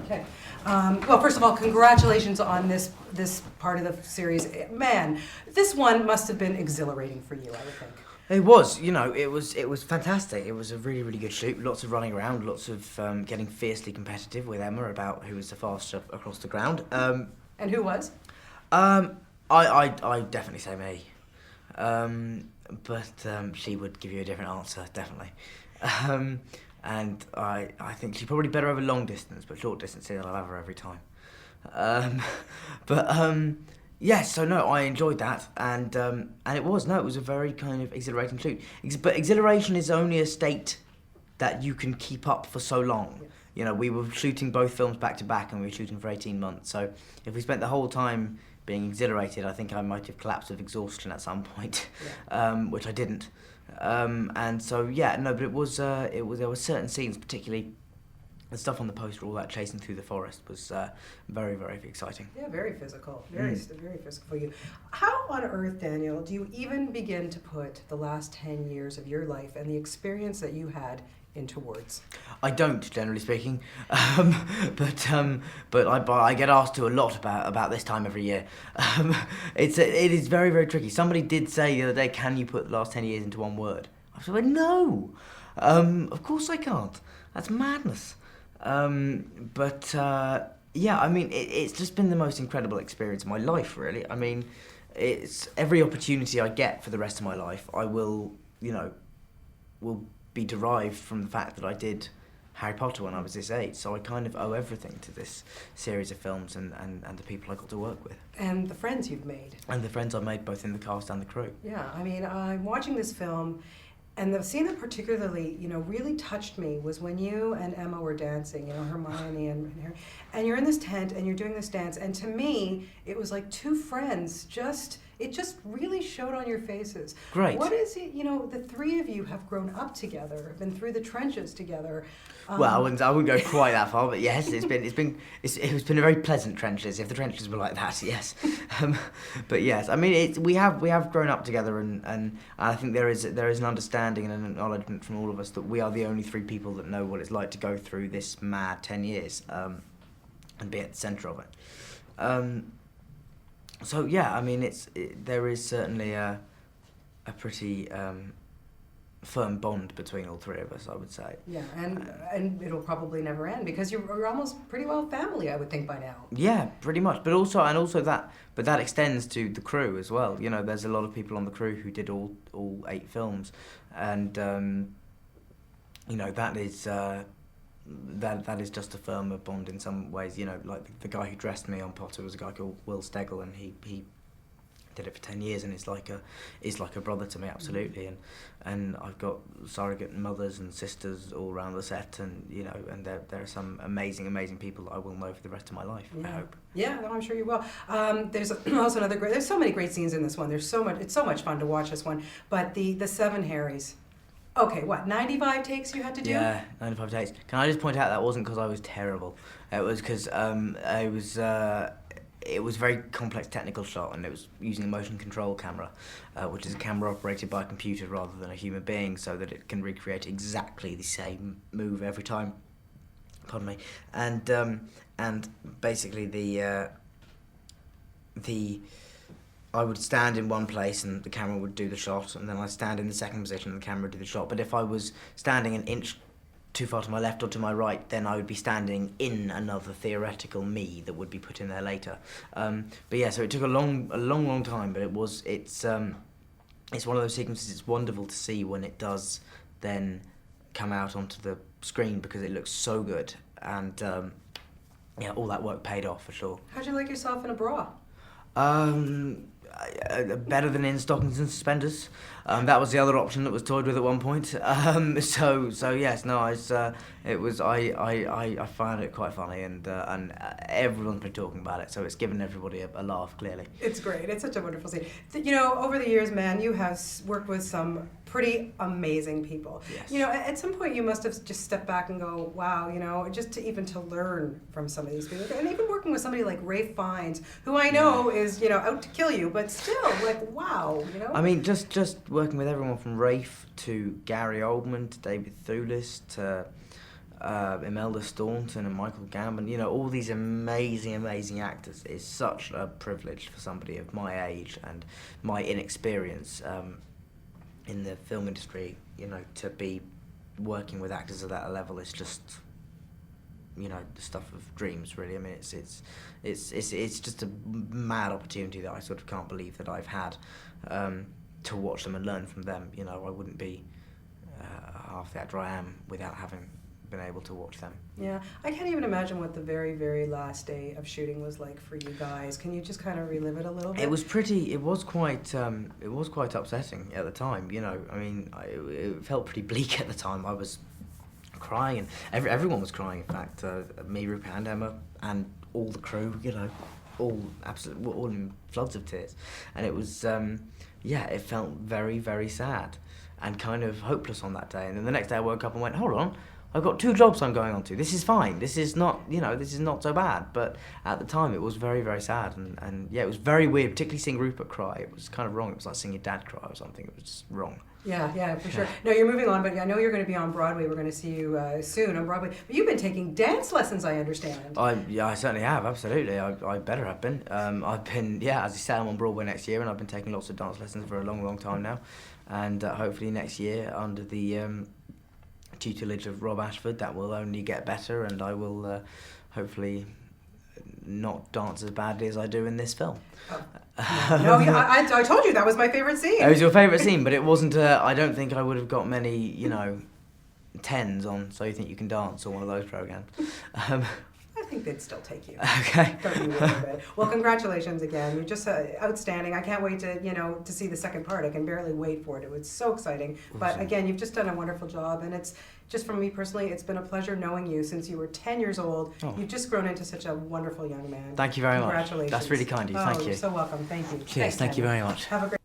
Okay. Well, first of all, congratulations on this part of the series. Man, this one must have been exhilarating for you, I would think. It was, it was fantastic. It was a really, really good shoot. Lots of running around, lots of getting fiercely competitive with Emma about who was the fastest across the ground. And who was? I definitely say me. But she would give you a different answer, definitely. And I think she's probably better over long distance, but short distance, I'll have her every time. Yes, so no, I enjoyed that, and it was a very kind of exhilarating shoot. But exhilaration is only a state that you can keep up for so long. Yes. We were shooting both films back to back, and we were shooting for 18 months. So if we spent the whole time being exhilarated, I think I might have collapsed of exhaustion at some point, which I didn't. And so but it was there were certain scenes, particularly the stuff on the poster, all that chasing through the forest was very, very exciting. Yeah, very physical, very physical for you. How on earth, Daniel, do you even begin to put the last 10 years of your life and the experience that you had into words? I don't, generally speaking, but I get asked to a lot about this time every year. It is very, very tricky. Somebody did say the other day, "Can you put the last 10 years into one word?" I said, "No, of course I can't. That's madness." It's just been the most incredible experience of my life, really. I mean, it's every opportunity I get for the rest of my life, I will be derived from the fact that I did Harry Potter when I was this age. So I kind of owe everything to this series of films and the people I got to work with. And the friends you've made. And the friends I made both in the cast and the crew. Yeah, I mean, I'm watching this film, and the scene that particularly, really touched me was when you and Emma were dancing, Hermione and Harry, and you're in this tent and you're doing this dance, and to me, it was like two friends it just really showed on your faces. Great. What is it, the three of you have grown up together, have been through the trenches together. Well, I wouldn't go quite that far, but yes, it's been a very pleasant trenches. If the trenches were like that, yes. But yes, I mean, we have grown up together, and I think there is an understanding and an acknowledgement from all of us that we are the only three people that know what it's like to go through this mad 10 years, and be at the centre of it. So yeah, I mean, there is certainly a pretty firm bond between all three of us, I would say. Yeah, and it'll probably never end because you're almost pretty well family, I would think, by now. Yeah, pretty much. But that extends to the crew as well. There's a lot of people on the crew who did all 8 films, and that is just a firmer bond in some ways. Like the guy who dressed me on Potter was a guy called Will Stegel, and he did it for 10 years, and is like a brother to me, absolutely. And I've got surrogate mothers and sisters all around the set, and and there are some amazing people that I will know for the rest of my life. Yeah. I hope. Yeah, no, I'm sure you will. There's also another great. There's so many great scenes in this one. There's so much. It's so much fun to watch this one. But the 7 Harrys. Okay, 95 takes you had to do? Yeah, 95 takes. Can I just point out that wasn't because I was terrible. It was because it was a very complex technical shot, and it was using a motion control camera, which is a camera operated by a computer rather than a human being, so that it can recreate exactly the same move every time. Pardon me. And basically I would stand in one place and the camera would do the shot, and then I'd stand in the second position and the camera would do the shot. But if I was standing an inch too far to my left or to my right, then I would be standing in another theoretical me that would be put in there later. So it took a long time, but it's one of those sequences. It's wonderful to see when it does then come out onto the screen, because it looks so good, and all that work paid off for sure. How'd you like yourself in a bra? Better than in stockings and suspenders. That was the other option that was toyed with at one point. So yes, no, I found it quite funny, and everyone's been talking about it, so it's given everybody a laugh, clearly. It's great. It's such a wonderful scene. Over the years, man, you have worked with some pretty amazing people. Yes. At some point you must have just stepped back and go, wow, just to learn from some of these people. And even working with somebody like Ralph Fiennes, who I know is, out to kill you, but still, like, wow, I mean, just working with everyone from Rafe to Gary Oldman to David Thewlis to Imelda Staunton and Michael Gambon, all these amazing actors. It's such a privilege for somebody of my age and my inexperience in the film industry, to be working with actors at that level. Is just, the stuff of dreams, really. I mean, it's just a mad opportunity that I sort of can't believe that I've had to watch them and learn from them. I wouldn't be half the actor I am without having been able to watch them. Yeah, I can't even imagine what the very, very last day of shooting was like for you guys. Can you just kind of relive it a little bit? It was quite upsetting at the time. I mean, it felt pretty bleak at the time. I was crying, and everyone was crying. In fact, me, Rupert, and Emma, and all the crew. All in floods of tears, and it was it felt very, very sad and kind of hopeless on that day. And then the next day I woke up and went, hold on, I've got 2 jobs I'm going on to. This is fine. This is not so bad. But at the time it was very, very sad, and it was very weird, particularly seeing Rupert cry. It was kind of wrong. It was like seeing your dad cry or something. It was just wrong. Yeah, for sure. No, you're moving on, but I know you're going to be on Broadway. We're going to see you soon on Broadway. But you've been taking dance lessons, I understand. I certainly have, absolutely. I better have been. I've been, as you say, I'm on Broadway next year, and I've been taking lots of dance lessons for a long, long time now. And hopefully next year, under the tutelage of Rob Ashford, that will only get better, and I will hopefully not dance as badly as I do in this film. I told you that was my favorite scene. It was your favourite scene, but it wasn't. I don't think I would have got many, 10s on So You Think You Can Dance or one of those programs. I think they'd still take you. Okay. Don't you worry about it. Well, congratulations again. You're just outstanding. I can't wait to see the second part. I can barely wait for it. It was so exciting. Awesome. But again, you've just done a wonderful job, and it's just from me personally, it's been a pleasure knowing you since you were 10 years old. Oh. You've just grown into such a wonderful young man. Thank you very much. Congratulations. That's really kind of you. Thank you. You're so welcome. Thank you. Cheers. Thank you very much. Have a great